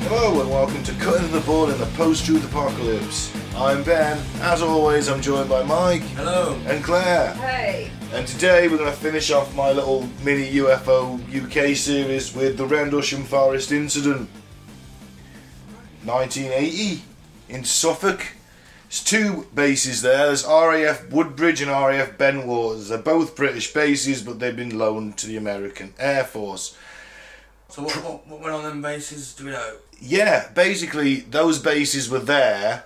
Hello and welcome to Cutting the Ball in the Post-Truth Apocalypse. I'm Ben. As always, I'm joined by Mike. Hello. And Claire. Hey. And today we're going to finish off my little mini UFO UK series with the Rendlesham Forest incident. 1980 in Suffolk. There's two bases there. There's RAF Woodbridge and RAF Benwaters. They're both British bases, but they've been loaned to the American Air Force. So what went on them bases, do we know? Yeah, basically those bases were there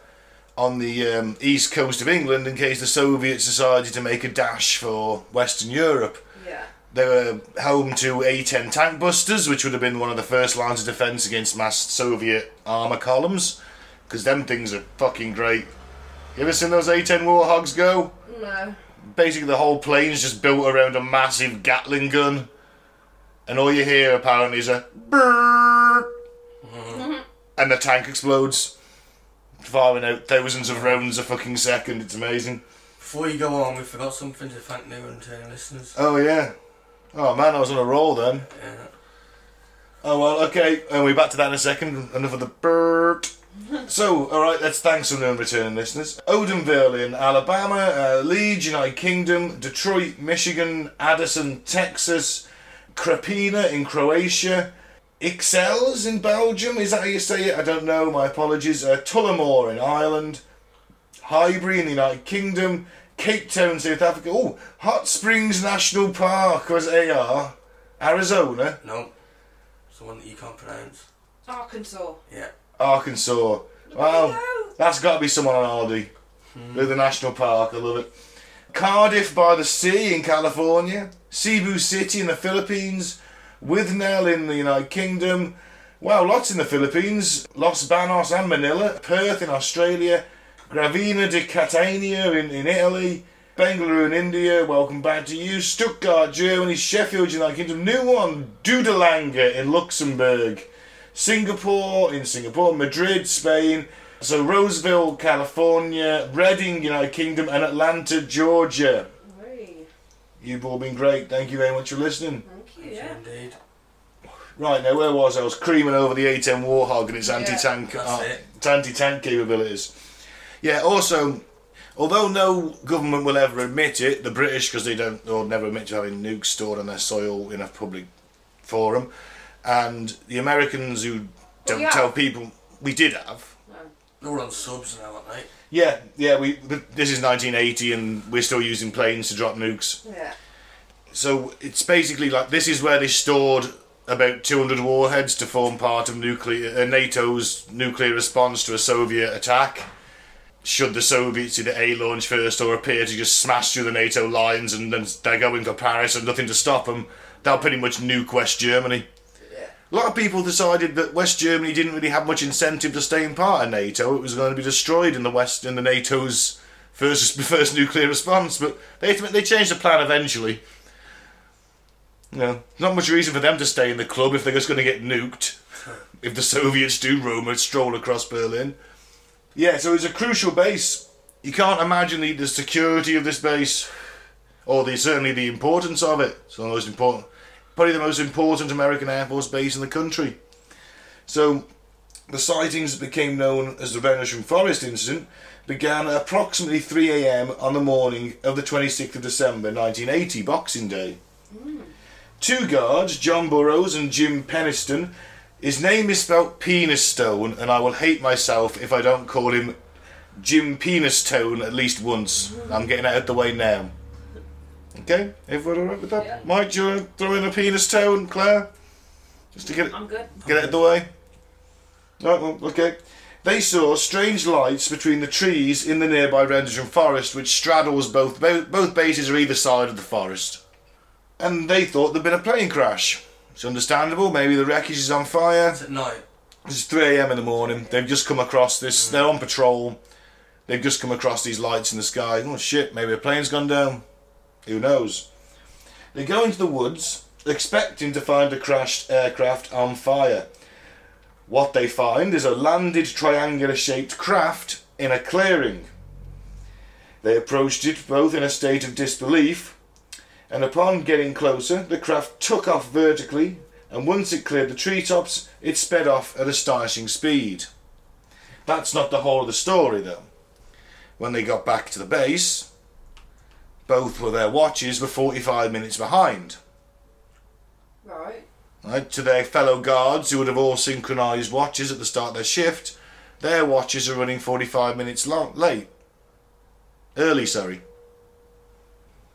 on the east coast of England in case the Soviets decided to make a dash for Western Europe. Yeah. They were home to A-10 tank busters, which would have been one of the first lines of defence against mass Soviet armour columns, because them things are fucking great. You ever seen those A-10 Warthogs go? No. Basically the whole plane's just built around a massive Gatling gun, and all you hear apparently is a brrrr, and the tank explodes, firing out thousands of rounds a fucking second. It's amazing. Before you go on, we forgot something to thank new and returning listeners. Oh yeah. Oh man, I was on a roll then. Yeah. Oh well, okay, and we'll be back to that in a second. Enough of the bird. So, alright, let's thank some new and returning listeners. Odenville in Alabama, Leeds, United Kingdom, Detroit, Michigan, Addison, Texas, Krapina in Croatia, Ixelles in Belgium, is that how you say it? I don't know, my apologies. Tullamore in Ireland, Highbury in the United Kingdom, Cape Town, South Africa. Oh, Hot Springs National Park, was AR, Arizona. No, it's the one that you can't pronounce. Arkansas. Yeah. Arkansas. Wow, that's got to be someone on holiday. With the national park, I love it. Cardiff by the Sea in California, Cebu City in the Philippines, Withnell in the United Kingdom, wow, lots in the Philippines, Los Banos and Manila, Perth in Australia, Gravina di Catania in Italy, Bengaluru in India, welcome back to you, Stuttgart, Germany, Sheffield, United Kingdom, new one, Dudalanga in Luxembourg, Singapore, Madrid, Spain, so Roseville, California, Reading, United Kingdom, and Atlanta, Georgia. Hey. You've all been great. Thank you very much for listening. Thank you, yeah. Indeed. Right, now where was I? I was creaming over the A-10 Warthog and its anti-tank capabilities. Yeah, also, although no government will ever admit it, the British, because they don't, or never admit to having nukes stored on their soil in a public forum, and the Americans who don't tell people, we did have. They're all on subs now, aren't they? Yeah, this is 1980 and we're still using planes to drop nukes. Yeah. So it's basically like, this is where they stored about 200 warheads to form part of NATO's nuclear response to a Soviet attack. Should the Soviets either A, launch first or appear to just smash through the NATO lines and then they're going for Paris and nothing to stop them, they'll pretty much nuke West Germany. A lot of people decided that West Germany didn't really have much incentive to stay in part of NATO. It was going to be destroyed in the West in the NATO's first nuclear response, but they changed the plan eventually. You know, not much reason for them to stay in the club if they're just going to get nuked. If the Soviets do roam and stroll across Berlin. Yeah, so it's a crucial base. You can't imagine the security of this base, or certainly the importance of it. It's the most important. Probably the most important American Air Force base in the country. So, the sightings that became known as the Venetian Forest incident began at approximately 3 AM on the morning of the 26th of December 1980, Boxing Day. Two guards, John Burroughs and Jim Peniston, his name is spelt Penistone, and I will hate myself if I don't call him Jim Penistone at least once. I'm getting out of the way now. Okay, everyone alright with that? Yeah. Mike, do you want to throw in a penis tone, Claire? Just to get it, I'm good. get it out of the way? Right, well, okay. They saw strange lights between the trees in the nearby Rendlesham Forest, which straddles both bases are either side of the forest. And they thought there'd been a plane crash. It's understandable, maybe the wreckage is on fire. It's at night. It's 3 AM in the morning, they've just come across this, they're on patrol, they've just come across these lights in the sky. Oh shit, maybe a plane's gone down. Who knows? They go into the woods, expecting to find a crashed aircraft on fire. What they find is a landed triangular-shaped craft in a clearing. They approached it both in a state of disbelief, and upon getting closer, the craft took off vertically, and once it cleared the treetops, it sped off at astonishing speed. That's not the whole of the story, though. When they got back to the base, both of their watches were 45 minutes behind. Right, to their fellow guards who would have all synchronised watches at the start of their shift, their watches are running 45 minutes early, sorry.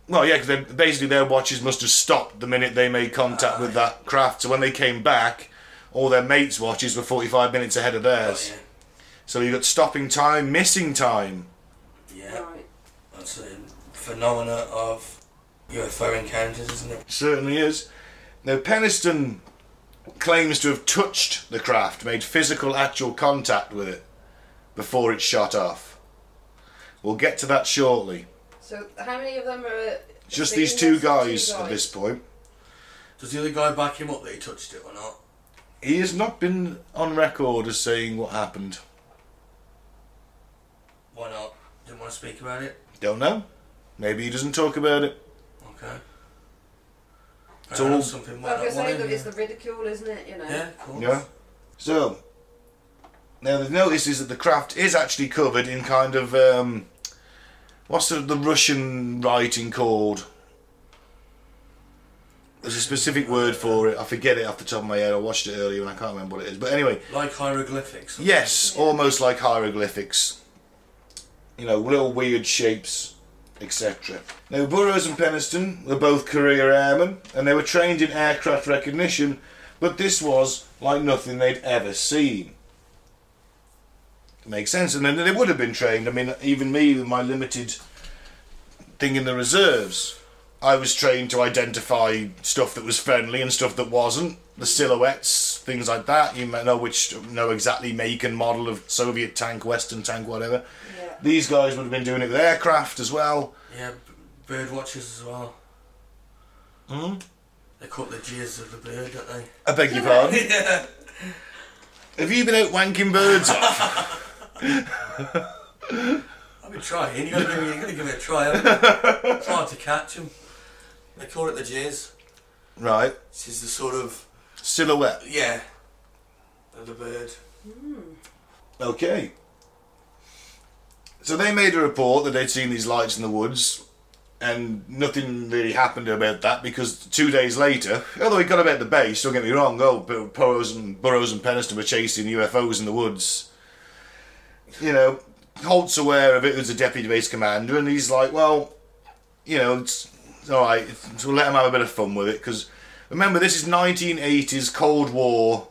Well, yeah, because basically their watches must have stopped the minute they made contact with that craft. So when they came back, all their mates' watches were 45 minutes ahead of theirs. Oh, yeah. So you've got stopping time, missing time. Yeah, right. That's a phenomena of UFO encounters, isn't it? Certainly is. Now, Peniston claims to have touched the craft, made physical, actual contact with it before it shot off. We'll get to that shortly. So, how many of them are... Just these two guys at this point. Does the other guy back him up that he touched it or not? He has not been on record as saying what happened. Why not? Didn't want to speak about it? Don't know. Maybe he doesn't talk about it. Okay. It's all... something Well, I was saying that it's the ridicule, isn't it? You know. Yeah, of course. Yeah. So, now the notice is that the craft is actually covered in kind of, what's the Russian writing called? There's a specific word for it. I forget it off the top of my head. I watched it earlier and I can't remember what it is. But anyway. Like hieroglyphics? Yes, yeah. Almost like hieroglyphics. You know, little weird shapes, etc. Now, Burroughs and Peniston were both career airmen, and they were trained in aircraft recognition, but this was like nothing they'd ever seen. It makes sense, and then they would have been trained. I mean, even me with my limited thing in the reserves, I was trained to identify stuff that was friendly and stuff that wasn't. The silhouettes, things like that. You might know exactly make and model of Soviet tank, Western tank, whatever. Yeah. These guys would have been doing it with aircraft as well. Yeah, bird watchers as well. Hmm? They cut the jizz of the bird, don't they? I beg your pardon? Yeah. Have you been out wanking birds off? I've been trying. You're going to give it a try, haven't you? It's hard to catch them. They call it the jizz. Right. This is the sort of... silhouette? Yeah. Of the bird. Okay. So they made a report that they'd seen these lights in the woods, and nothing really happened about that because 2 days later, although he got about the base, don't get me wrong, Burroughs and Peniston were chasing UFOs in the woods. You know, Halt's aware of it as a deputy base commander, and he's like, well, you know, it's alright, so we'll let him have a bit of fun with it, because remember, this is 1980s Cold War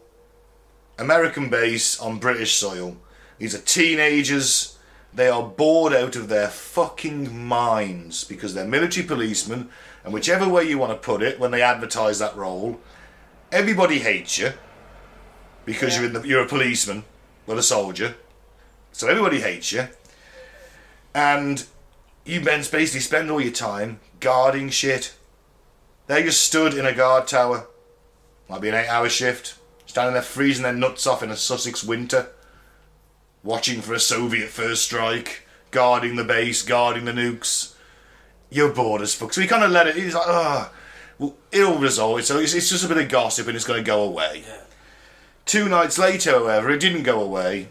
American base on British soil. These are teenagers. They are bored out of their fucking minds because they're military policemen, and whichever way you want to put it, when they advertise that role, everybody hates you because you're a policeman, not a soldier. So everybody hates you, and you men basically spend all your time guarding shit. They just stood in a guard tower, might be an 8-hour shift, standing there freezing their nuts off in a Sussex winter, watching for a Soviet first strike, guarding the base, guarding the nukes. You're bored as fuck. So he kind of let it, he's like, well, it'll resolve it, so it's just a bit of gossip and it's going to go away. Yeah. 2 nights later, however, it didn't go away,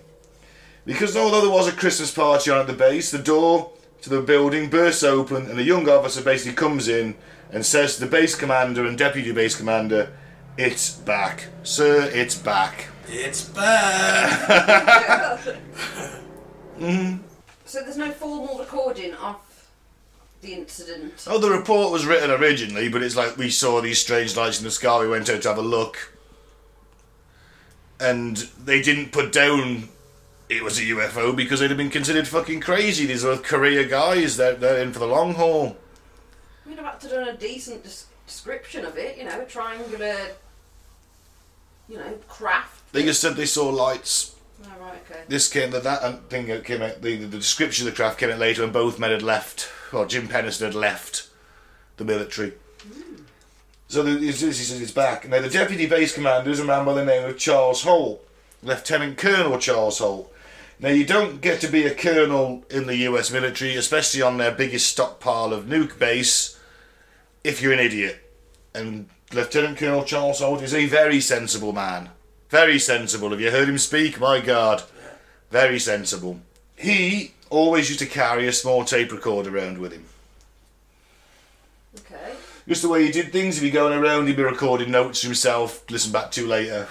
because although there was a Christmas party on at the base, the door to the building bursts open and a young officer basically comes in and says to the base commander and deputy base commander, "It's back. Sir, it's back." It's back! So there's no formal recording of the incident? Oh, the report was written originally, but it's like, we saw these strange lights in the sky, we went out to have a look, and they didn't put down it was a UFO because they'd have been considered fucking crazy. These are career guys, they're in for the long haul. We'd have had to do a decent description of it, you know, a triangular, you know, craft. They just said they saw lights. Oh, right, okay. This came, that thing came out, the description of the craft came out later when both men had left, well, Jim Peniston had left the military. So he says it's back. Now the deputy base commander is a man by the name of Charles Holt, Lieutenant Colonel Charles Holt. Now you don't get to be a colonel in the US military, especially on their biggest stockpile of nuke base, if you're an idiot. And Lieutenant Colonel Charles Holt is a very sensible man. Very sensible. Have you heard him speak? My God. Very sensible. He always used to carry a small tape recorder around with him. Okay. Just the way he did things, if you're going around, he'd be recording notes to himself, listen back to later,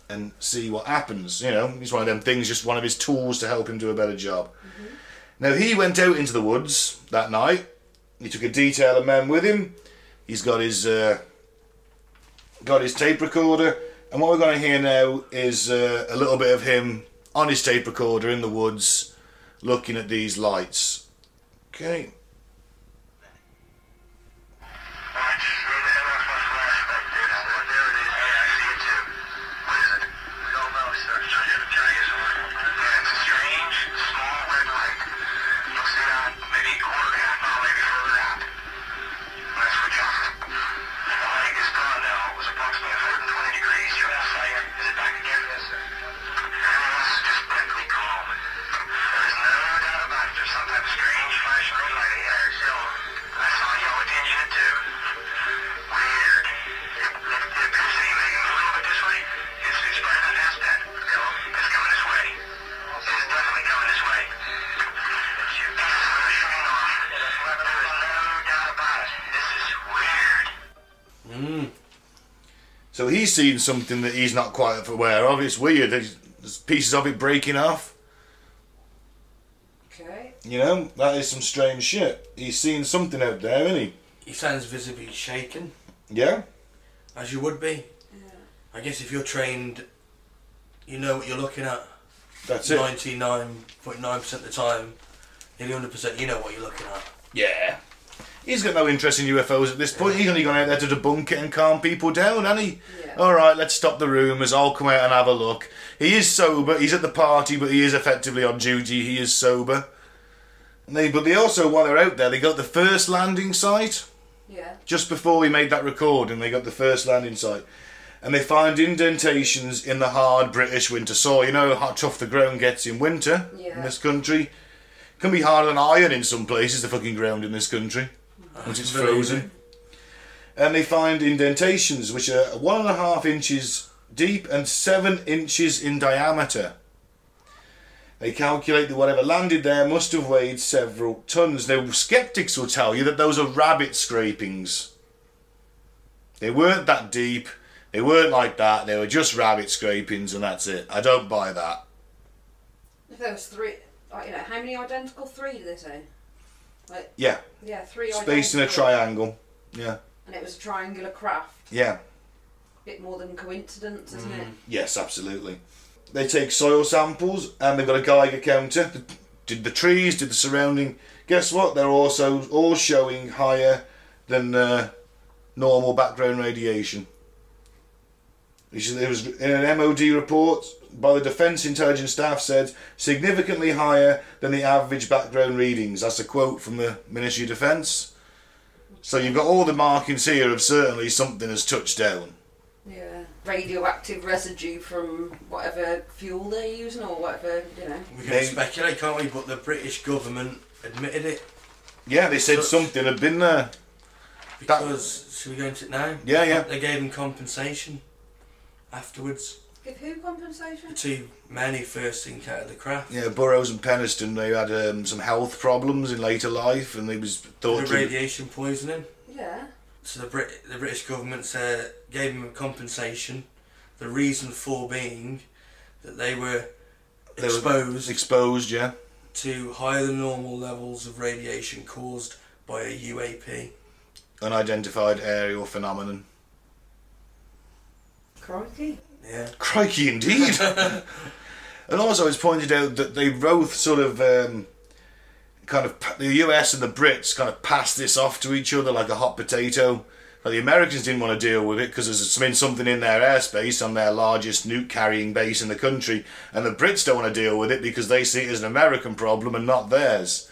and see what happens. You know, it's one of them things, just one of his tools to help him do a better job. Mm-hmm. Now, he went out into the woods that night. He took a detail of men with him. He's got his tape recorder. And what we're going to hear now is a little bit of him on his tape recorder in the woods, looking at these lights. Okay. So he's seen something that he's not quite aware of. It's weird. There's pieces of it breaking off. Okay. You know, that is some strange shit. He's seen something out there, isn't he? He sounds visibly shaken. Yeah? As you would be. Yeah. I guess if you're trained, you know what you're looking at. That's it. 99.9% of the time, nearly 100% you know what you're looking at. Yeah. He's got no interest in UFOs at this point. He's only gone out there to debunk it and calm people down, hasn't he? Yeah. Alright, let's stop the rumours. I'll come out and have a look. He is sober. He's at the party, but he is effectively on duty. He is sober. But they also, while they're out there, they got the first landing site. Yeah. Just before we made that recording, they got the first landing site. And they find indentations in the hard British winter soil. You know how tough the ground gets in winter in this country. It can be harder than iron in some places, the fucking ground in this country. Once it's frozen. And they find indentations which are 1.5 inches deep and 7 inches in diameter. They calculate that whatever landed there must have weighed several tons. Now, skeptics will tell you that those are rabbit scrapings. They weren't that deep. They weren't like that. They were just rabbit scrapings and that's it. I don't buy that. If there was 3, you know, how many identical? 3 did they say? Like, yeah. Yeah, 3 spaced in a triangle. Yeah. And it was a triangular craft. Yeah. Bit more than coincidence, isn't it? Yes, absolutely. They take soil samples and they've got a Geiger counter. Did the trees, did the surrounding. Guess what? They're also all showing higher than normal background radiation. It was in an MOD report by the Defence Intelligence Staff said significantly higher than the average background readings. That's a quote from the Ministry of Defence. So you've got all the markings here of certainly something has touched down. Yeah, radioactive residue from whatever fuel they're using or whatever, you know. We can speculate, can't we? But the British government admitted it. Yeah, they said something had been there. Because, should we go into it now? Yeah, yeah. They gave him compensation afterwards. Give who compensation? The 2 men who first encountered the craft. Yeah, Burroughs and Penniston, they had some health problems in later life and they was thought the radiation poisoning. Yeah. So the British government gave him a compensation. The reason for being that they were exposed, yeah, to higher than normal levels of radiation caused by a UAP. Unidentified aerial phenomenon. Crikey. Yeah. Crikey indeed. And also it's pointed out that they both sort of the US and the Brits kind of passed this off to each other like a hot potato. Like the Americans didn't want to deal with it because there's been something in their airspace on their largest nuke carrying base in the country, and the Brits don't want to deal with it because they see it as an American problem and not theirs.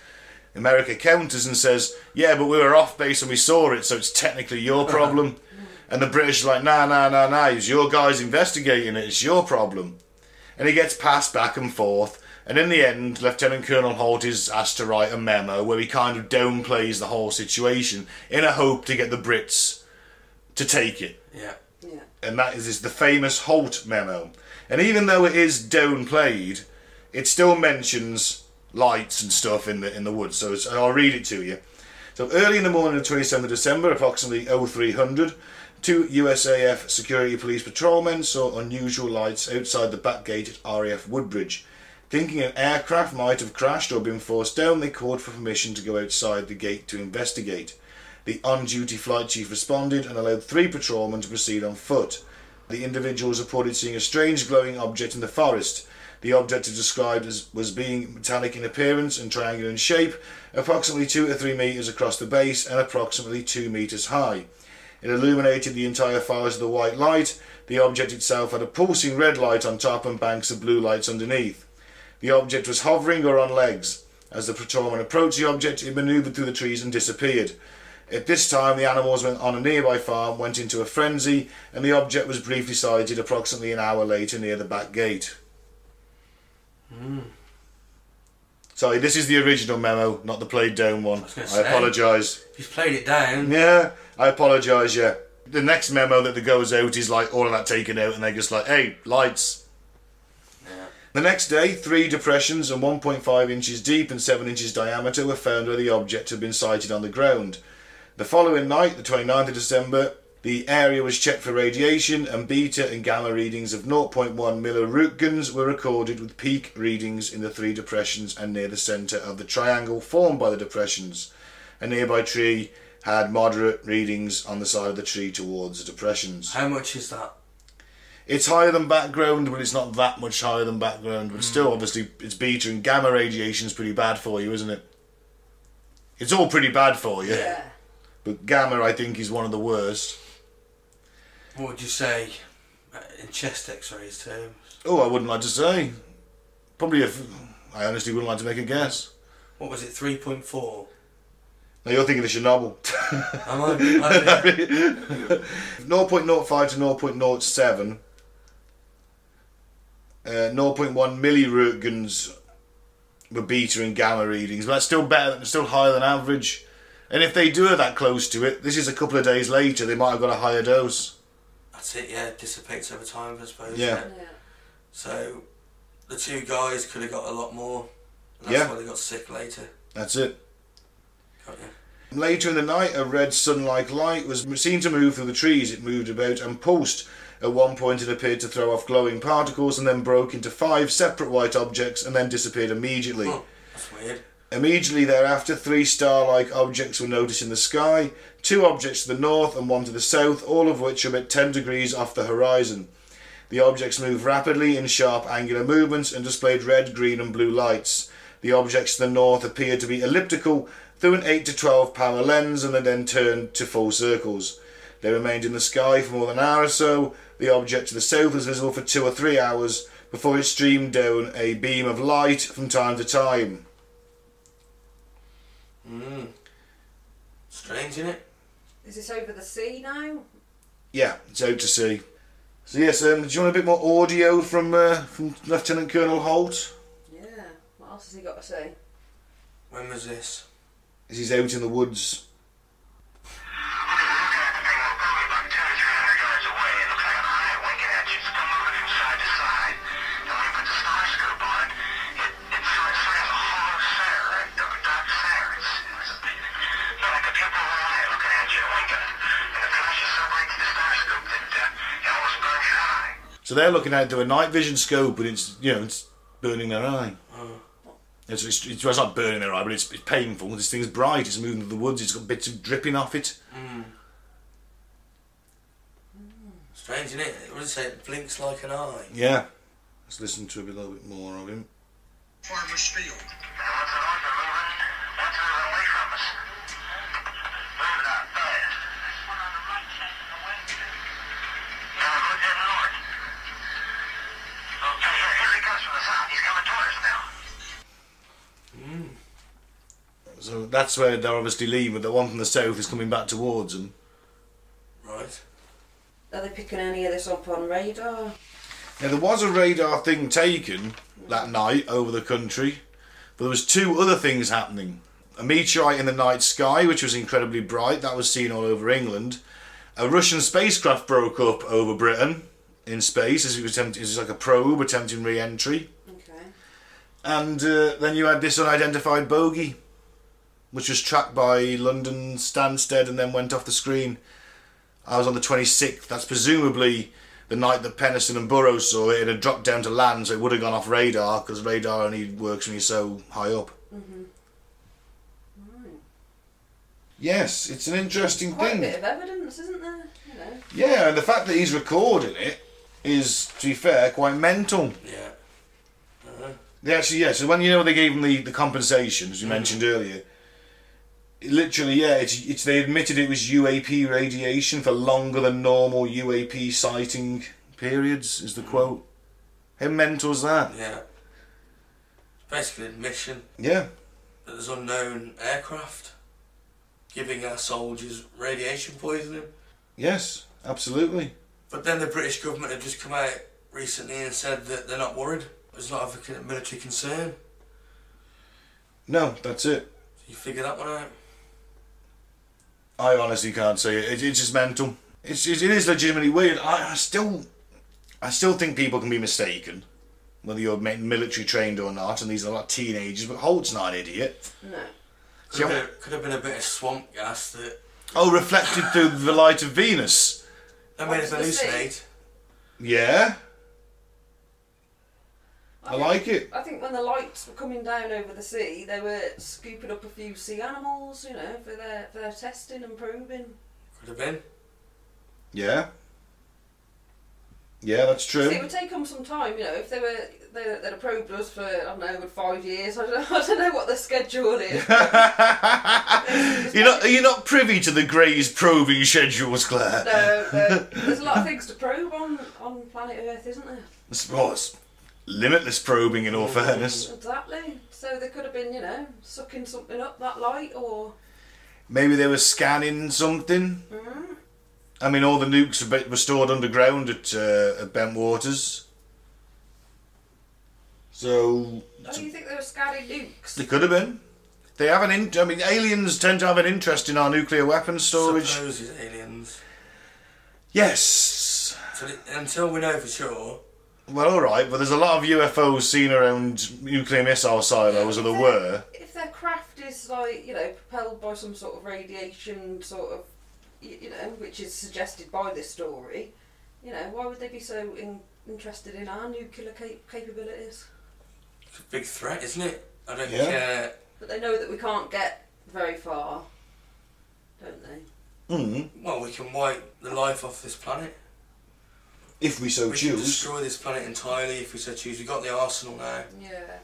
America counters and says, yeah, but we were off base and we saw it, so it's technically your problem. And the British are like, nah, it's your guys investigating it, it's your problem. And it gets passed back and forth, and in the end, Lieutenant Colonel Holt is asked to write a memo where he kind of downplays the whole situation in a hope to get the Brits to take it. Yeah. Yeah. And that is the famous Halt Memo. And even though it is downplayed, it still mentions lights and stuff in the woods. So I'll read it to you. So early in the morning of 27th of December, approximately 0300, 2 USAF security police patrolmen saw unusual lights outside the back gate at RAF Woodbridge. Thinking an aircraft might have crashed or been forced down, they called for permission to go outside the gate to investigate. The on-duty flight chief responded and allowed 3 patrolmen to proceed on foot. The individuals reported seeing a strange glowing object in the forest. The object is described as was being metallic in appearance and triangular in shape, approximately 2 to 3 metres across the base and approximately 2 metres high. It illuminated the entire forest with a white light. The object itself had a pulsing red light on top and banks of blue lights underneath. The object was hovering or on legs. As the patrolman approached the object, it manoeuvred through the trees and disappeared. At this time, the animals went on a nearby farm, went into a frenzy, and the object was briefly sighted approximately an hour later near the back gate. Sorry, this is the original memo, not the played down one. I apologise. You've played it down. Yeah, I apologise, yeah. The next memo that goes out is like all of that taken out and they're just like, hey, lights. Yeah. The next day, 3 depressions and 1.5 inches deep and 7 inches diameter were found where the object had been sighted on the ground. The following night, the 29th of December, the area was checked for radiation and beta and gamma readings of 0.1 milliroentgens were recorded with peak readings in the 3 depressions and near the centre of the triangle formed by the depressions. A nearby tree had moderate readings on the side of the tree towards the depressions. How much is that? It's higher than background, but it's not that much higher than background. But still, obviously, it's beta and gamma radiation's pretty bad for you, isn't it? It's all pretty bad for you. Yeah. But gamma, I think, is one of the worst. What would you say in chest x-rays terms? Oh, I wouldn't like to say. Probably I honestly wouldn't like to make a guess. What was it, 3.4? Now you're thinking of Chernobyl. Am I? 0.05 to 0.07. 0.1 milliroentgens were beta and gamma readings, but that's still better. Still higher than average. And if they do that close to it, this is a couple of days later, they might have got a higher dose. That's it, yeah. It dissipates over time, I suppose. Yeah. So, the 2 guys could have got a lot more. And that's why they got sick later. That's it. Got you. Later in the night, a red sun-like light was seen to move through the trees. It moved about and pulsed. At one point, it appeared to throw off glowing particles and then broke into 5 separate white objects and then disappeared immediately. Oh, that's weird. Immediately thereafter, 3 star-like objects were noticed in the sky, 2 objects to the north and 1 to the south, all of which are about 10 degrees off the horizon. The objects moved rapidly in sharp angular movements and displayed red, green and blue lights. The objects to the north appeared to be elliptical through an 8 to 12 power lens and then turned to full circles. They remained in the sky for more than an hour or so. The object to the south was visible for 2 or 3 hours before it streamed down a beam of light from time to time. Strange, isn't it? Is this over the sea now? Yeah, it's out to sea. So yes, do you want a bit more audio from Lieutenant Colonel Holt? Yeah. What else has he got to say? When was this? As he's out in the woods. So they're looking out through a night vision scope, and it's it's burning their eye. It's not burning their eye, but it's painful. This thing's bright. It's moving through the woods. It's got bits of dripping off it. Strange, isn't it? What does it say? It blinks like an eye. Yeah. Let's listen to a little bit more of him. Farmer's field. So that's where they're obviously leaving, but the one from the south is coming back towards them. Right. Are they picking any of this up on radar? Now there was a radar thing taken that night over the country, but there was 2 other things happening. A meteorite in the night sky, which was incredibly bright, that was seen all over England, A Russian spacecraft broke up over Britain in space as it was like a probe attempting re-entry. Okay. And then you had this unidentified bogey, which was tracked by London Stansted and then went off the screen. I was on the 26th. That's presumably the night that Penniston and Burroughs saw it. It had dropped down to land, so it would have gone off radar, because radar only works when you're so high up. Mm-hmm. Right. Yes, it's an interesting Quite thing. a bit of evidence, isn't there? You know. Yeah, and the fact that he's recording it is, to be fair, quite mental. Yeah. They actually, yeah, so when they gave him the compensation, as you mentioned earlier, literally, yeah, it's they admitted it was UAP radiation for longer than normal UAP sighting periods, is the quote. How mental is that? Yeah. Basically admission Yeah. that there's unknown aircraft giving our soldiers radiation poisoning. Yes, absolutely. But then the British government have just come out recently and said that they're not worried. It's not of a military concern. No, that's it. So you figure that one out. I honestly can't say it. It's just mental. It is legitimately weird. I still think people can be mistaken, whether you're military trained or not, and these are like teenagers, but Holt's not an idiot. No. Could have been a bit of swamp gas that... Oh, reflected through the light of Venus. That made us hallucinate. Yeah. I like it. I think when the lights were coming down over the sea, they were scooping up a few sea animals, you know, for their testing and probing. Could have been. Yeah. Yeah, that's true. See, it would take them some time, you know, if they'd have probed us for, I don't know, 5 years. I don't know what the schedule is. You're not privy to the Greys probing schedules, Claire. No. There's a lot of things to probe on planet Earth, isn't there? Well, it's limitless probing, in all fairness. Exactly. So they could have been, you know, sucking something up, that light, or... Maybe they were scanning something. Mm. I mean, all the nukes were stored underground at Bentwaters. So... Oh, you think they were scanning nukes? They could have been. They have aliens tend to have an interest in our nuclear weapons storage. Supposed aliens. Yes. So until we know for sure... Well, alright, but there's a lot of UFOs seen around nuclear missile silos, or there were. If their craft is, like, you know, propelled by some sort of radiation, sort of, you know, which is suggested by this story, you know, why would they be so interested in our nuclear capabilities? It's a big threat, isn't it? I don't Yeah. care. But they know that we can't get very far, don't they? Mm. Well, we can wipe the life off this planet. If we so We can choose. destroy this planet entirely if we so choose. We've got the arsenal now. Yeah.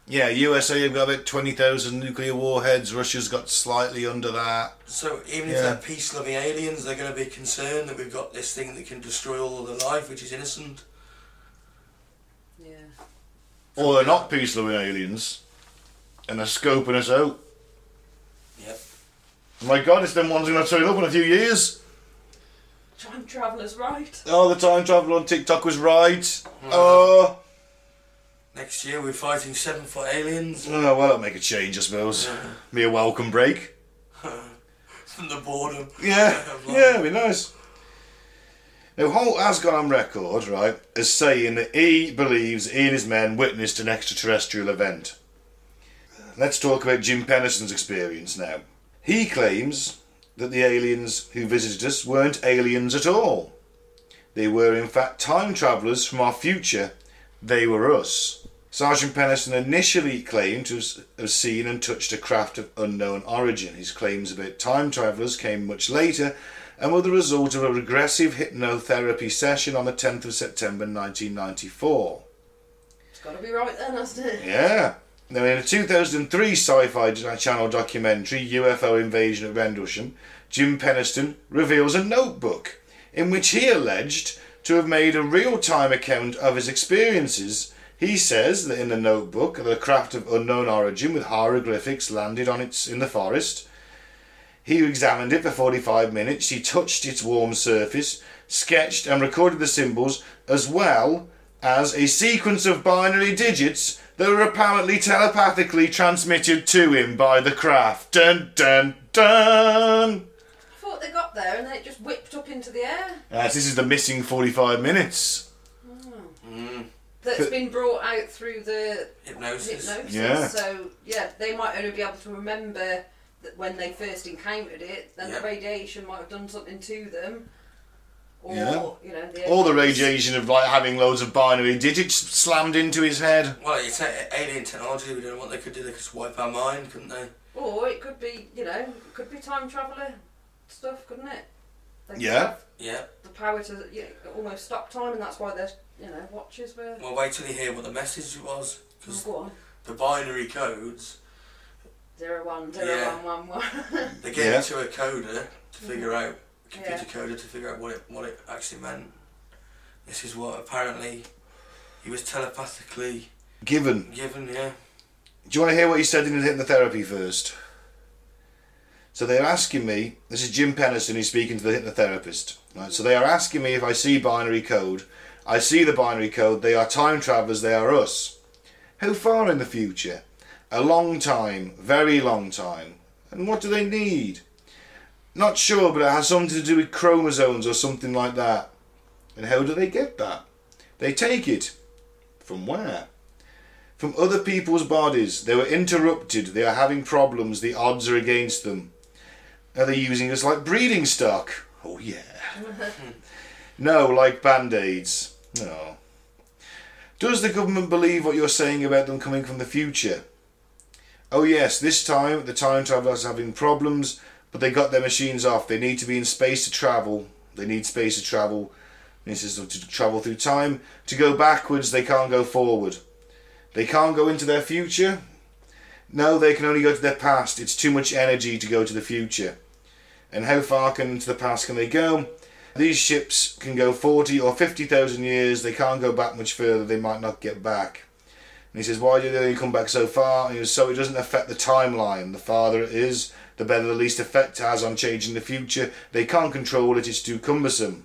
Yeah, USA have got about 20,000 nuclear warheads. Russia's got slightly under that. So even if Yeah. they're peace-loving aliens, they're going to be concerned that we've got this thing that can destroy all of the life, which is innocent. Yeah. Or they're not peace-loving aliens, and they're scoping us out. Yep. My God, it's them ones going to turn up in a few years. Time traveller's right. Oh, the time travel on TikTok was right. Oh. Next year we're fighting 7-foot aliens. Oh, well, that'll make a change, I suppose. Be a welcome break. From the boredom. Yeah, yeah, it'd be nice. Now, Holt has gone on record, right, as saying that he believes he and his men witnessed an extraterrestrial event. Let's talk about Jim Penniston's experience now. He claims that the aliens who visited us weren't aliens at all. They were in fact time travellers from our future. They were us. Sergeant Penniston initially claimed to have seen and touched a craft of unknown origin. His claims about time travellers came much later and were the result of a regressive hypnotherapy session on the 10th of September 1994. It's got to be right then, hasn't it? Yeah. Now, in a 2003 Sci-Fi Channel documentary, UFO Invasion at Rendlesham, Jim Penniston reveals a notebook in which he alleged to have made a real-time account of his experiences. He says that in the notebook, the craft of unknown origin with hieroglyphics landed in the forest. He examined it for 45 minutes. He touched its warm surface, sketched and recorded the symbols, as well as a sequence of binary digits that were apparently telepathically transmitted to him by the craft. Dun dun dun! I thought they got there and then it just whipped into the air. This is the missing 45 minutes. That's been brought out through the hypnosis. Yeah. So, yeah, they might only be able to remember that when they first encountered it, then the radiation might have done something to them. Or, you know, or the radiation of like having loads of binary digits slammed into his head. Well, it's alien technology. We don't know what they could do. They could swipe our mind, couldn't they? Or it could be, you know, it could be time traveller stuff, couldn't it? They could Yeah. have Yeah. the power to almost stop time, and that's why their watches were. Well, wait till you hear what the message was, because Go on. the binary codes. 010111. They gave it to a coder to figure out, computer coder to figure out what it actually meant. This is what apparently he was telepathically Given. Yeah. Do you want to hear what he said in his hypnotherapy first? So they're asking me, this is Jim Penniston who's speaking to the hypnotherapist. Right? So they are asking me if I see binary code. I see the binary code. They are time travellers. They are us. How far in the future? A long time. Very long time. And what do they need? Not sure, but it has something to do with chromosomes or something like that. And how do they get that? They take it. From where? From other people's bodies. They were interrupted. They are having problems. The odds are against them. Are they using us like breeding stock? Oh yeah. No, like band-aids. No. Does the government believe what you're saying about them coming from the future? Oh yes, this time the time travellers are having problems, but they got their machines off. They need to be in space to travel. They need space to travel. This is to travel through time. To go backwards, they can't go forward. They can't go into their future. No, they can only go to their past. It's too much energy to go to the future. And how far into the past can they go? These ships can go 40 or 50,000 years. They can't go back much further. They might not get back. And he says, why do they only come back so far? And he goes, so it doesn't affect the timeline. The farther it is, the better the least effect it has on changing the future. They can't control it. It's too cumbersome.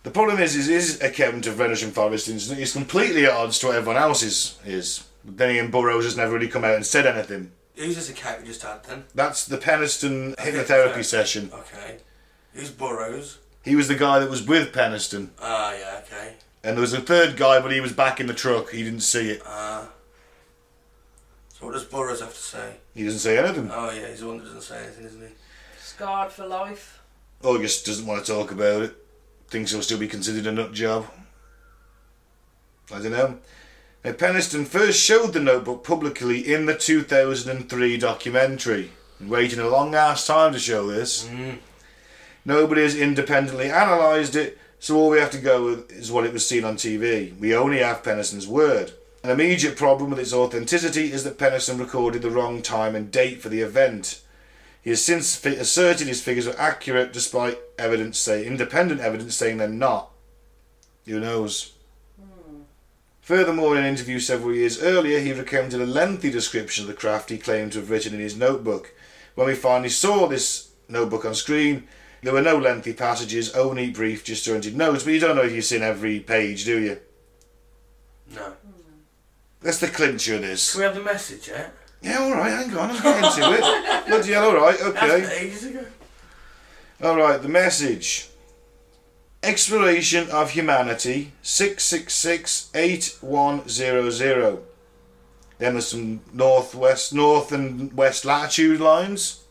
The problem is his account of Rendlesham Forest is completely at odds to what everyone else's is. Then Ian Burroughs has never really come out and said anything. Who's this account we just had then? That's the Penniston hypnotherapy session. Okay. Who's Burroughs? He was the guy that was with Penniston. Ah, yeah, okay. And there was a third guy, but he was back in the truck. He didn't see it. So what does Burroughs have to say? He doesn't say anything. Oh yeah, he's the one that doesn't say anything, isn't he? Scarred for life. August doesn't want to talk about it. Thinks he'll still be considered a nut job. I don't know. Now, Penniston first showed the notebook publicly in the 2003 documentary. And waiting a long ass time to show this. Nobody has independently analysed it, so all we have to go with is what it was seen on TV. We only have Penniston's word. An immediate problem with its authenticity is that Penniston recorded the wrong time and date for the event. He has since asserted his figures are accurate despite independent evidence saying they're not. Who knows? Furthermore, in an interview several years earlier, he recounted a lengthy description of the craft he claimed to have written in his notebook. When we finally saw this notebook on screen, there were no lengthy passages, only brief, disjointed notes, but you don't know if you've seen every page, do you? No. That's the clincher of this. Can we have the message yet? Yeah, alright, hang on, I'm getting to it. Bloody hell, alright, okay. That's ages ago. Alright, the message. Exploration of Humanity, 666-8100. Then there's some north and west latitude lines.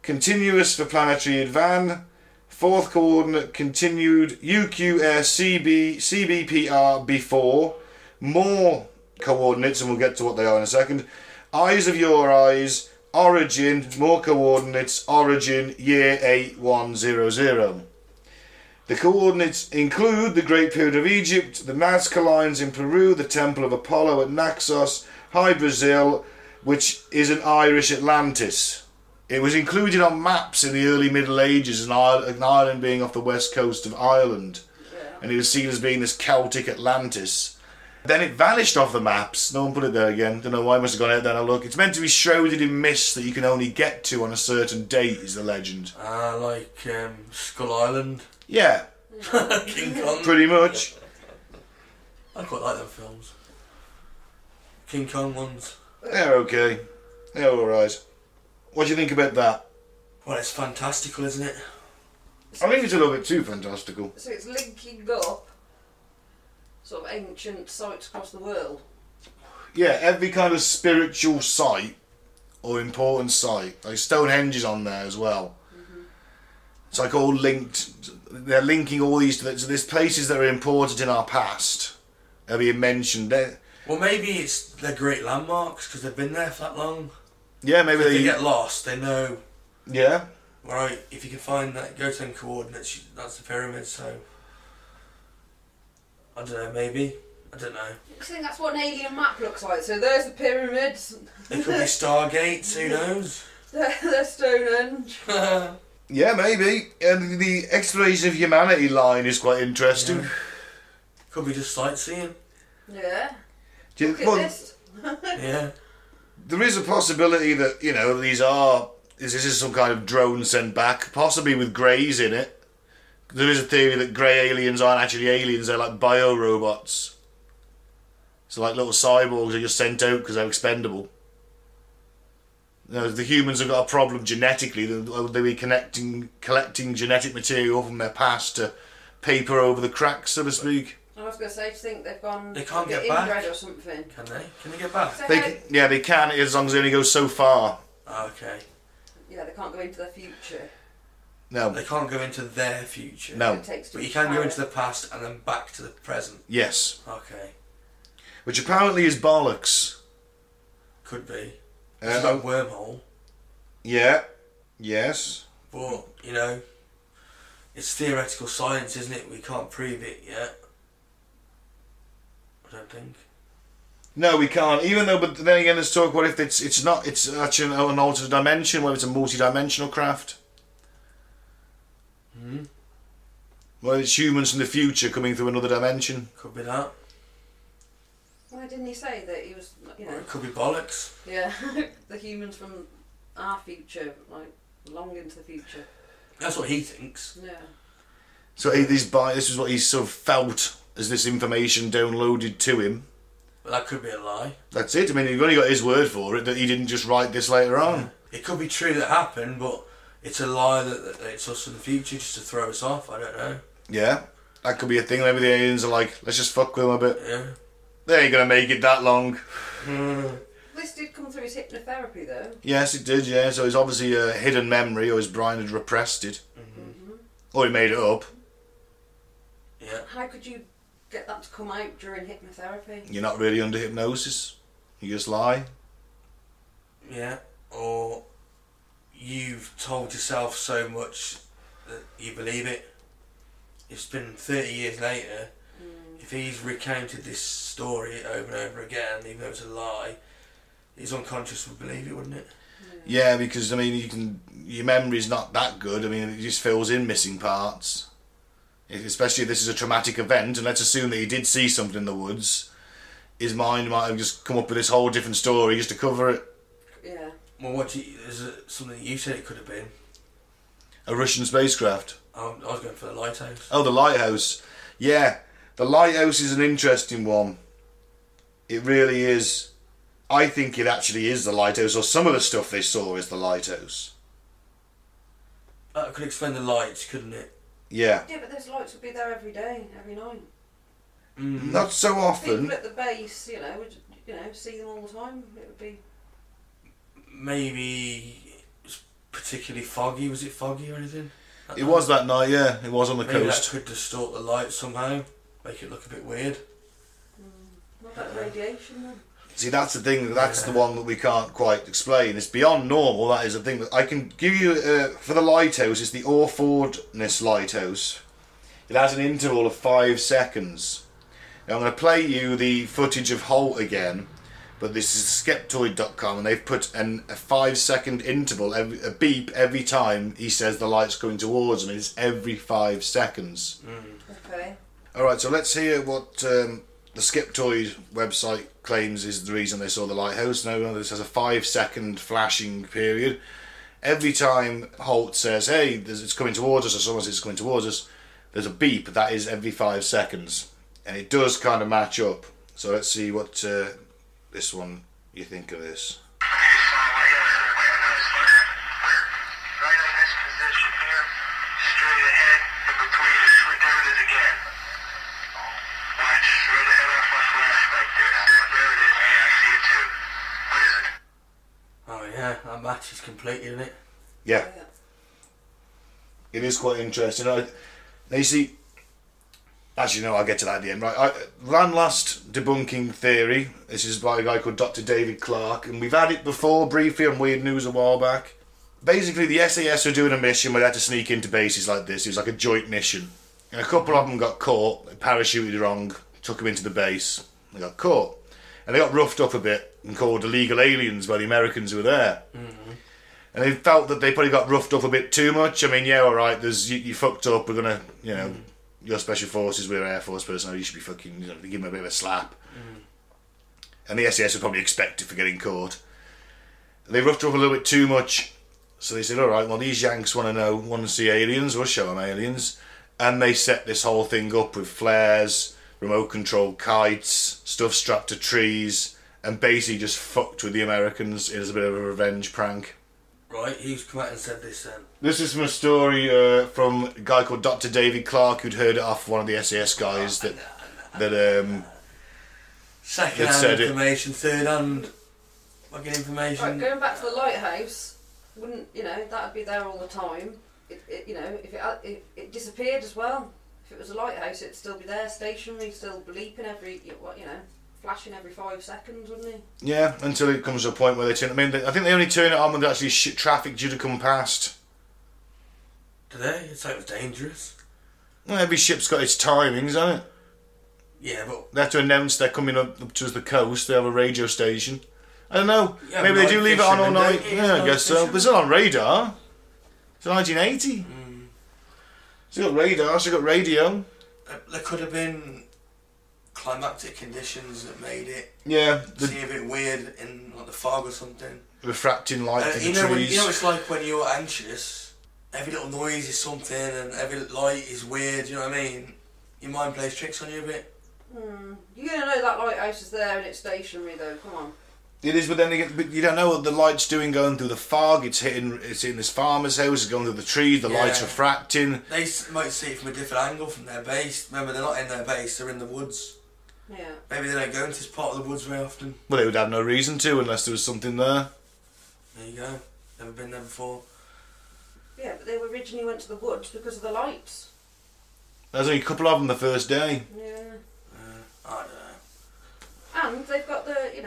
Continuous for planetary advan. Fourth coordinate continued UQS CBPR before. More coordinates, and we'll get to what they are in a second. Eyes of your eyes. Origin. More coordinates. Origin. Year 8100. The coordinates include the Great Pyramid of Egypt, the Nazca lines in Peru, the Temple of Apollo at Naxos, High Brazil, which is an Irish Atlantis. It was included on maps in the early Middle Ages, an island being off the west coast of Ireland. And it was seen as being this Celtic Atlantis. Then it vanished off the maps. No one put it there again. Don't know why. It must have gone out there and look. It's meant to be shrouded in mist that you can only get to on a certain date, is the legend. Like Skull Island. Yeah. King Kong. Pretty much. I quite like them films. King Kong ones. They're okay. They're alright. What do you think about that? Well, it's fantastical, isn't it? I think it's a little bit too fantastical. So it's linking up sort of ancient sites across the world. Yeah, every kind of spiritual site or important site. Like Stonehenge is on there as well. It's like all linked. They're linking all these to so there's places that are important in our past are being mentioned there. Well, maybe they're great landmarks because they've been there for that long. Yeah, maybe If they get lost, they know. Yeah. Right, if you can find that, go to them coordinates, that's the pyramid, so... I don't know, maybe. I don't know. I think that's what an alien map looks like. So there's the pyramids. It could be Stargates, who knows? There's Stonehenge. Yeah, maybe. And the exploration of humanity line is quite interesting. Yeah. Could be just sightseeing. Yeah. Do Bucket list. Yeah. There is a possibility that, you know, this is some kind of drone sent back, possibly with greys in it. There is a theory that grey aliens aren't actually aliens, they're like bio-robots. So like little cyborgs are just sent out because they're expendable. You know, the humans have got a problem genetically, they'll be collecting genetic material from their past to paper over the cracks, so to speak. I was going to say, do you think they've gone... They can't get back? inbred or something? Can they? Can they get back? So Yeah, they can, as long as they only go so far. Okay. Yeah, they can't go into their future. No. They can't go into their future. No. It takes too But you much can go power. into the past and then back to the present. Yes. Okay. Which apparently is bollocks. Could be. It's like a wormhole. Yeah. Yes. But, you know, it's theoretical science, isn't it? We can't prove it yet. I don't think. No, we can't. Even though, but then again, let's talk. What if it's actually an alternate dimension? Whether it's a multi-dimensional craft? Hmm. Well, it's humans from the future coming through another dimension. Could be that. Why didn't he say that he was, you Or know... it could be bollocks. Yeah, the humans from our future, like, long into the future. That's what he thinks. Yeah. So this is what he sort of felt as this information downloaded to him. But that could be a lie. That's it. I mean, you've only got his word for it that he didn't just write this later on. It could be true that happened, but it's a lie that it's us in the future just to throw us off. I don't know. Yeah, that could be a thing. Maybe the aliens are like, let's just fuck with them a bit. Yeah. They ain't gonna make it that long. This did come through his hypnotherapy, though. Yes, it did. Yeah, so it's obviously a hidden memory, or his brain had repressed it, or he made it up. Yeah. How could you get that to come out during hypnotherapy? You're not really under hypnosis. You just lie. Yeah. Or you've told yourself so much that you believe it. It's been 30 years later. If he's recounted this story over and over again, even though it's a lie, his unconscious would believe it, wouldn't it? Yeah, because I mean, your memory's not that good. I mean, it just fills in missing parts. Especially if this is a traumatic event, and let's assume that he did see something in the woods. His mind might have just come up with this whole different story just to cover it. Yeah. Well, is it something you said it could have been? A Russian spacecraft. I was going for the Lighthouse. Oh, the Lighthouse. Yeah, the Lighthouse is an interesting one. It really is. I think it actually is the Lighthouse, or some of the stuff they saw is the Lighthouse. That could explain the lights, couldn't it? Yeah. Yeah, but those lights would be there every day, every night. Not so often. People at the base, would see them all the time. It would be... Maybe it's particularly foggy. Was it foggy or anything? It was that night, yeah. It was on the Maybe coast. that could distort the light somehow, make it look a bit weird. What about radiation then? See, that's the thing. That's the one that we can't quite explain. It's beyond normal. That is the thing. That I can give you for the Lighthouse. It's the Orfordness Lighthouse. It has an interval of 5 seconds. Now I'm going to play you the footage of Halt again, but this is skeptoid.com, and they've put a 5-second interval, a beep every time he says the light's coming towards him. It's every 5 seconds. Okay. All right, so let's hear what the Skeptoid website claims is the reason they saw the lighthouse. Now, this has a 5-second flashing period. Every time Halt says, hey, it's coming towards us, or someone says it's coming towards us, there's a beep. That is every 5 seconds. And it does kind of match up. So let's see what this one you think of this. matches completely, isn't it? Yeah. It is quite interesting. Now you see, actually no, I'll get to that at the end. Right, last debunking theory. This is by a guy called Dr. David Clark, and we've had it before briefly on Weird News a while back. Basically, the SAS were doing a mission where they had to sneak into bases like this. It was like a joint mission. And a couple of them got caught, they parachuted wrong, took them into the base, they got caught. And they got roughed up a bit and called illegal aliens by the Americans who were there. Mm-hmm. And they felt that they probably got roughed up a bit too much. I mean, yeah, alright, you fucked up, we're gonna, you know, your special forces, we're Air Force personnel, you should be fucking, you know, give them a bit of a slap. And the SAS would probably expect it for getting caught. And they roughed her up a little bit too much. So they said, alright, well, these Yanks want to see aliens, we'll show them aliens. And they set this whole thing up with flares, remote controlled kites, stuff strapped to trees, and basically just fucked with the Americans as a bit of a revenge prank. Right, who's come out and said this then? This is from a story from a guy called Dr. David Clark, who'd heard it off one of the SAS guys second-hand information, third-hand fucking information. Right, going back to the lighthouse, wouldn't, you know, that'd be there all the time. You know, if it disappeared as well. If it was a lighthouse, it'd still be there, stationary, still bleeping flashing every 5 seconds, wouldn't it? Yeah, until it comes to a point where they turn. I mean, I think they only turn it on when there's actually traffic due to come past. Do they? It's like it was dangerous. Well, every ship's got its timings, hasn't it? Yeah, but they have to announce they're coming up towards the coast. They have a radio station. I don't know. Yeah, maybe they do leave it on all night. Yeah, I guess so. But it's not on radar. It's 1980. It's got radar. It's got radio. There could have been climactic conditions that made it. Yeah. Seem a bit weird in like the fog or something. Refracting light through the trees. You know, it's like when you're anxious. Every little noise is something, and every light is weird. You know what I mean? Your mind plays tricks on you a bit. You're gonna know that lighthouse is there and it's stationary, though. Come on. It is, but then again, but you don't know what the light's doing going through the fog. It's hitting this farmer's house. It's going through the trees. The light's refracting. They might see it from a different angle from their base. Remember, they're not in their base. They're in the woods. Yeah. Maybe they don't go into this part of the woods very often. Well, they would have no reason to unless there was something there. There you go. Never been there before. Yeah, but they originally went to the woods because of the lights. There's only a couple of them the first day. Yeah. I don't know. And they've got And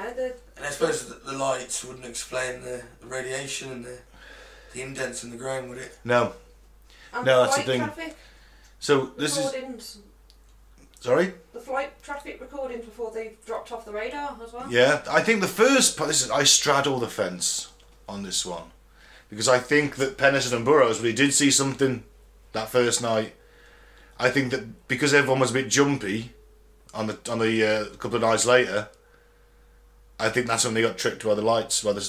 I suppose the lights wouldn't explain the radiation and the indents in the ground, would it? No. And no, the that's the thing. Traffic so this recordings. Sorry? The flight traffic recordings before they dropped off the radar as well. Yeah, I think the first part. I straddle the fence on this one because I think that Penniston and Burroughs really did see something that first night. I think that because everyone was a bit jumpy on the couple of nights later, I think that's when they got tricked by the lights, by the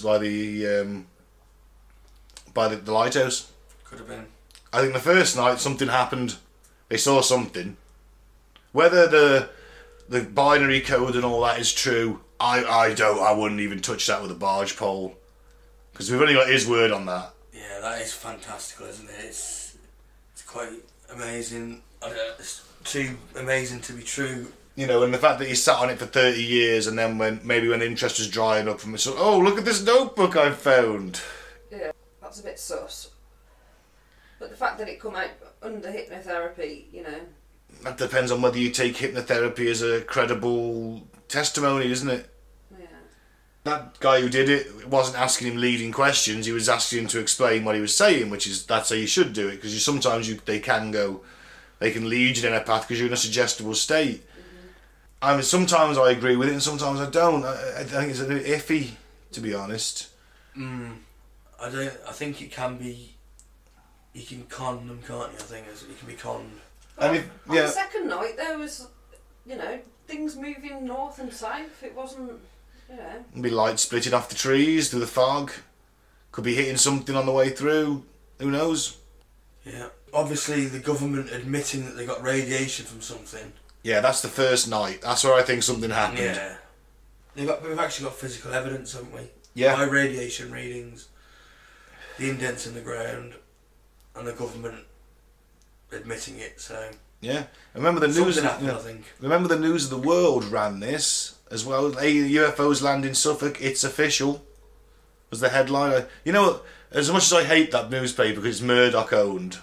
lighthouse. Could have been. I think the first night something happened. They saw something. Whether the binary code and all that is true, I wouldn't even touch that with a barge pole, because we've only got his word on that. Yeah, that is fantastical, isn't it? It's quite amazing. It's too amazing to be true. You know, and the fact that he sat on it for 30 years, and then when the interest was drying up from it, so, oh, look at this notebook I found. Yeah, that's a bit sus. But the fact that it come out under hypnotherapy, you know. That depends on whether you take hypnotherapy as a credible testimony, isn't it? Yeah. That guy who did it wasn't asking him leading questions, he was asking him to explain what he was saying, that's how you should do it, because sometimes they can lead you down a path because you're in a suggestible state. I mean, sometimes I agree with it and sometimes I don't. I think it's a bit iffy, to be honest. I think it can be. You can con them, can't you? I think it can be conned. On the second night, there was, things moving north and south. It wasn't, It'd be light splitting off the trees through the fog. Could be hitting something on the way through. Who knows? Yeah. Obviously, the government admitting that they got radiation from something. Yeah, that's the first night. That's where I think something happened. Yeah. We've actually got physical evidence, haven't we? Yeah. High radiation readings, the indents in the ground, and the government admitting it. So yeah, remember the news. Happened, I think. Remember the News of the World ran this as well. UFOs land in Suffolk. It's official. was the headline. You know, as much as I hate that newspaper because it's Murdoch owned,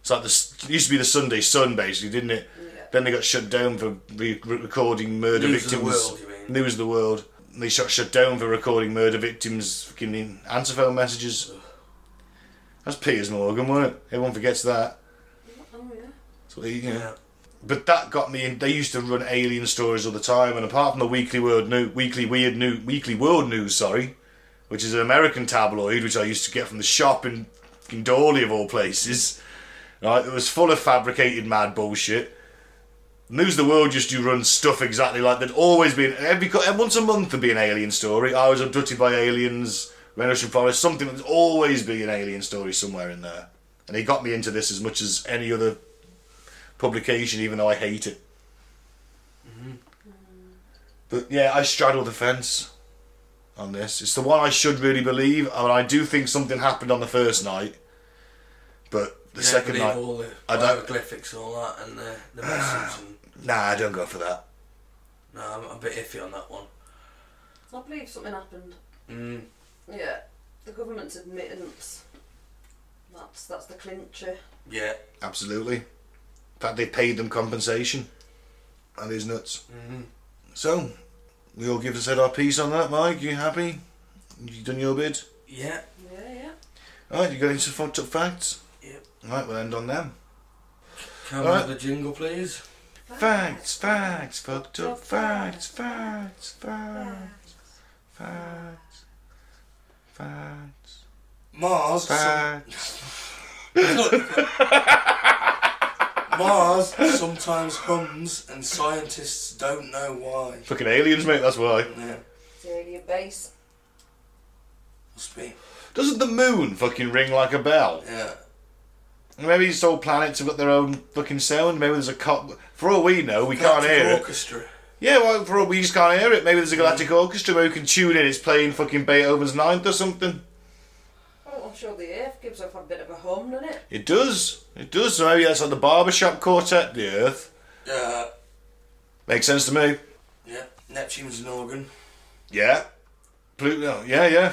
it's like it used to be the Sunday Sun, basically, didn't it? Yeah. Then they got shut down for recording murder News victims. of the world, you mean? News of the world. And they got shut down for recording murder victims' fucking answer phone messages. That's Piers Morgan, wasn't it? Everyone forgets that. Oh yeah. So yeah. But that got me in. They used to run alien stories all the time, and apart from the Weekly World News, which is an American tabloid, which I used to get from the shop in Dawley of all places, right? It was full of fabricated mad bullshit. News of the World used to run stuff exactly like there'd always been once a month there'd be an alien story. I was abducted by aliens, Rendlesham Forest, something. There'd always be an alien story somewhere in there, and it got me into this as much as any other publication, even though I hate it. But yeah, I straddle the fence on this. It's the one I should really believe. I mean, I do think something happened on the first night, but the second night, all the hieroglyphics and all that, and the message. Nah, I don't go for that. No, I'm a bit iffy on that one. I believe something happened. Yeah, the government's admittance. That's the clincher. Yeah, Absolutely. In fact, they paid them compensation. That is nuts. So, we all give us our piece on that, Mike. You happy? You done your bit? Yeah. Yeah. Alright, you got any fucked up facts? Yep. Alright, we'll end on them. Can we have the jingle, please? Facts, fucked up facts, facts. Mars. Facts. Mars sometimes hums, and scientists don't know why. Fucking aliens, mate, that's why. Yeah. It's the alien base. Must be. Doesn't the moon fucking ring like a bell? Yeah. Maybe these old planets have got their own fucking sound. Maybe there's a for all we know, we can't hear it. Orchestra. Yeah, well, for all we just can't hear it. Maybe there's a galactic orchestra where we can tune in. It's playing fucking Beethoven's Ninth or something. Oh, I'm sure the Earth gives off a bit of a hum, doesn't it? It does. It does. So maybe that's like the barbershop quartet, the Earth. Yeah. Makes sense to me. Yeah. Neptune's an organ. Yeah. Pluto. Yeah.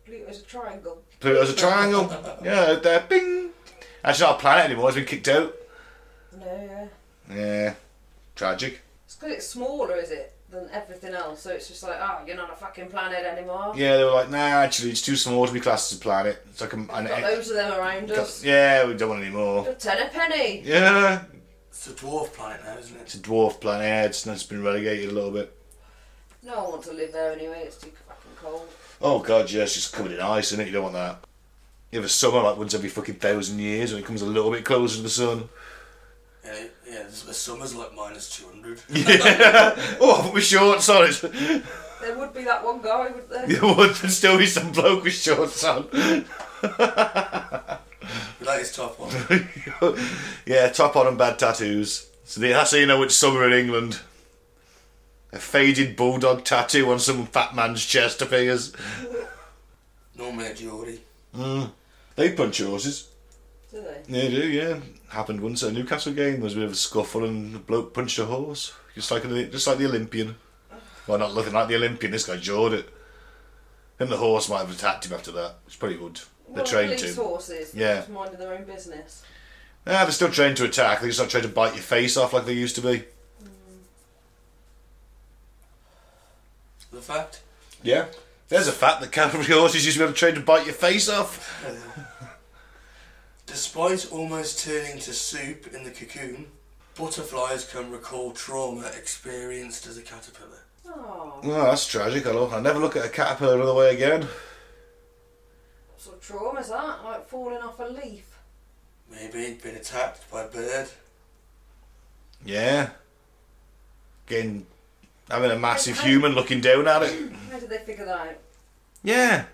Pluto's a triangle. Pluto's a triangle. Yeah, out there. Bing. Actually, not a planet anymore. It's been kicked out. No, yeah. Yeah. Tragic. It's because it's smaller, is it, than everything else? So it's just like, you're not a fucking planet anymore. Yeah, they were like, nah, actually, it's too small to be classed as a planet. It's like We've got loads of them around us. Yeah, we don't want any more. A tenner penny. Yeah. It's a dwarf planet now, isn't it? It's a dwarf planet. Yeah, it's been relegated a little bit. No one wants to live there anyway. It's too fucking cold. Oh god, yeah, it's just covered in ice, isn't it? You don't want that. You have a summer like once every fucking 1,000 years when it comes a little bit closer to the sun. Yeah, the summer's like -200. Yeah. Oh, but with shorts on it. There would be that one guy, wouldn't there? There would still be some bloke with shorts on. That is top one. Yeah, top on and bad tattoos. So that's how you know it's summer in England. A faded bulldog tattoo on some fat man's chest appears. Normally a Geordie. They punch horses. Do they? They do, yeah. Happened once at a Newcastle game. There was a bit of a scuffle and the bloke punched a horse. Just like the Olympian. Well, not looking like the Olympian, this guy jawed it. And the horse might have attacked him after that. It's pretty good. They're trained police to. horses. Yeah. Just minding their own business. Yeah, they're still trained to attack. They're just not trained to bite your face off like they used to be. The fact? Yeah. There's a fact that cavalry horses used to be able to train to bite your face off. Despite almost turning to soup in the cocoon, butterflies can recall trauma experienced as a caterpillar. Oh. Oh, that's tragic. I'll never look at a caterpillar another way again. What sort of trauma is that? Like falling off a leaf? Maybe been attacked by a bird. Yeah. Having a massive human looking down at it. How did they figure that out? Yeah.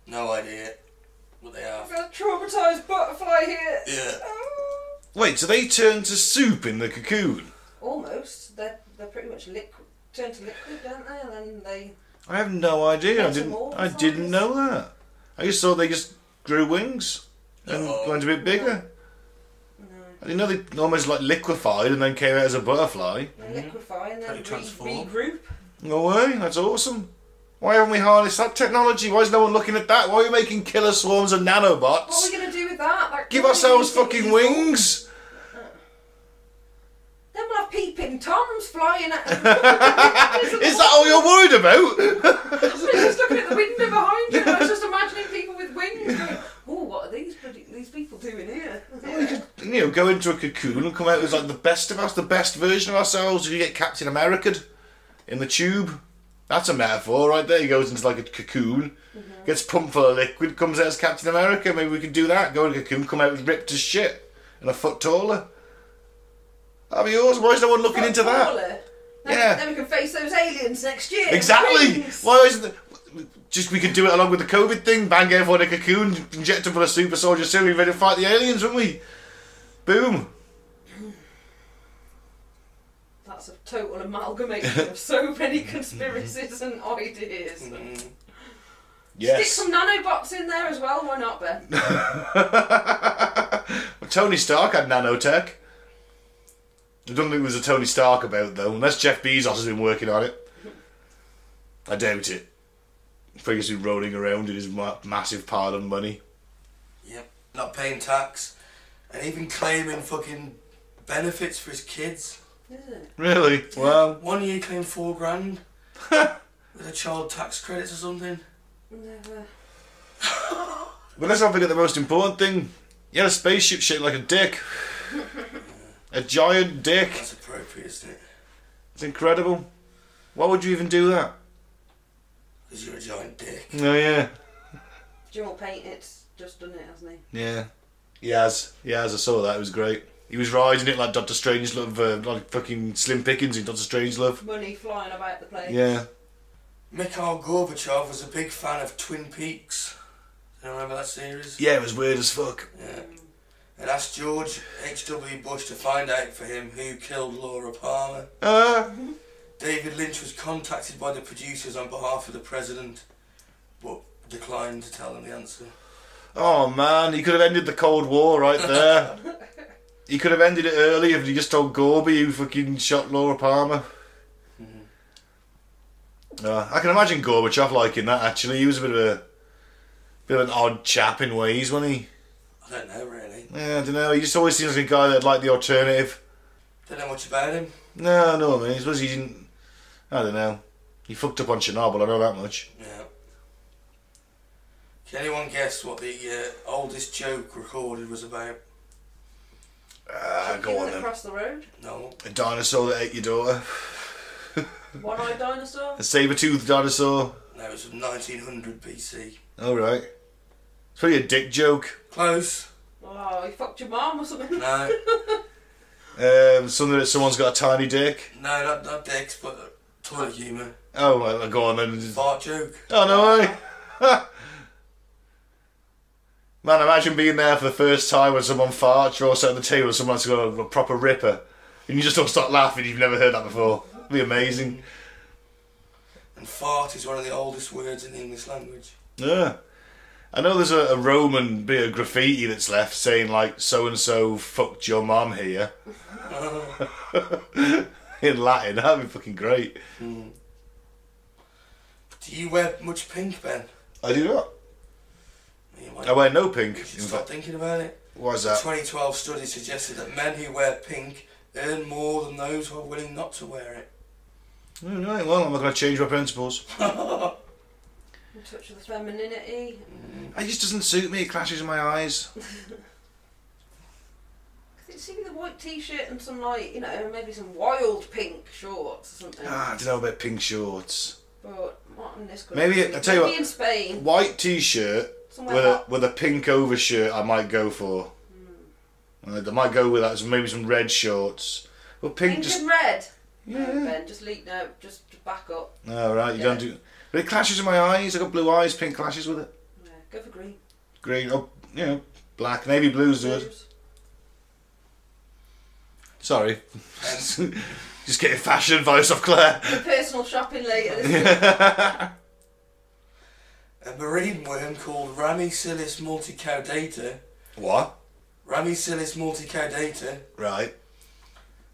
No idea what they are. I've got a traumatised butterfly here. Yeah. Oh. Wait, so they turn to soup in the cocoon? Almost. They're pretty much turn to liquid, don't they? And then they... I have no idea. I didn't Metamorphose. know that. I just thought they just grew wings and went a bit bigger. No. I didn't know they almost like liquefied and then came out as a butterfly. They liquefy and then Totally transform. regroup. No way, that's awesome. Why haven't we harnessed that technology? Why is no one looking at that? Why are we making killer swarms of nanobots? What are we going to do with that? Give ourselves fucking wings! Then we'll have peeping toms flying at us. Is that all you're worried about? I was just looking at the window behind you and I was just imagining people with wings going, oh, what are these people doing here? You know, go into a cocoon and come out as like the best of us, the best version of ourselves. If you get Captain America'd in the tube, that's a metaphor right there. He goes into like a cocoon, gets pumped full of liquid, comes out as Captain America. Maybe we could do that. Go in a cocoon, come out ripped as shit and a foot taller. That'd be awesome. Why is no one looking into that? Then we can face those aliens next year. Exactly. Why isn't it? Just we could do it along with the COVID thing. Bang everyone in a cocoon, inject them full of super soldier serum, ready to fight the aliens, wouldn't we? Boom. That's a total amalgamation of so many conspiracies and ideas. Yes. Stick some nanobots in there as well. Why not, Ben? Well, Tony Stark had nanotech. I don't think there was a Tony Stark about though, unless Jeff Bezos has been working on it. I doubt it. I think he's been rolling around in his massive pile of money. Yep, not paying tax, and even claiming fucking benefits for his kids. Is it? Really? Wow. 1 year claimed $4,000 with a child tax credits or something. Never. But let's not forget the most important thing. He had a spaceship shaped like a dick. A giant dick. That's appropriate, isn't it? It's incredible. Why would you even do that? Because you're a giant dick. Oh yeah. Joel Painted's just done it, hasn't he? Yeah. He has. I saw that. It was great. He was riding it like Dr. Strangelove, like fucking Slim Pickens in Dr. Strangelove. Money flying about the place. Yeah. Mikhail Gorbachev was a big fan of Twin Peaks. Do you remember that series? Yeah, it was weird as fuck. Yeah. And asked George H.W. Bush to find out for him who killed Laura Palmer. David Lynch was contacted by the producers on behalf of the president, but declined to tell them the answer. Oh man, he could have ended the Cold War right there. He could have ended it early if he just told Gorby who fucking shot Laura Palmer. I can imagine Gorbachev liking that actually. He was a bit of an odd chap in ways, wasn't he? I don't know really. Yeah, I don't know. He just always seems like a guy that liked the alternative. Don't know much about him. No, I mean, I suppose he didn't. I don't know. He fucked up on Chernobyl, I know that much. Yeah. Can anyone guess what the oldest joke recorded was about? Go on then. Across the road? No. A dinosaur that ate your daughter. One-eyed dinosaur? A saber-toothed dinosaur. No, it was from 1900 BC. Oh, right. It's probably a dick joke. Close. Oh, he fucked your mum or something? No. Something that someone's got a tiny dick. No, not dicks, but toilet humour. Oh, well, go on then. Fart joke. Oh, no way. Man, imagine being there for the first time when someone farts, you're all sat at the table and someone's got a proper ripper. And you just don't start laughing, you've never heard that before. It'd be amazing. And fart is one of the oldest words in the English language. Yeah. I know there's a Roman bit of graffiti that's left saying like, so-and-so fucked your mum here. In Latin, that'd be fucking great. Do you wear much pink, Ben? I do not. I wear no pink. You should start thinking about it. Why is A that? 2012 study suggested that men who wear pink earn more than those who are willing not to wear it. Right, well, I'm not going to change my principles. In touch with femininity. It just doesn't suit me, it clashes in my eyes. See the white t-shirt and some like, you know, maybe some wild pink shorts or something. I don't know about pink shorts. But not in this country. Maybe, I tell you what, in Spain. White t-shirt with a pink overshirt I might go for. I might go with that, so maybe some red shorts. But pink just... and red? Yeah. No, Ben, just back up. Oh, right, you don't do... But it clashes in my eyes, I've got blue eyes, pink clashes with it. Yeah, go for green. Green, oh, you know, black, navy blues do it. Sorry. Just getting fashion advice off Claire. For personal shopping later. A marine worm called Ramicillis multicaudata. What? Ramicillis multicaudata Right.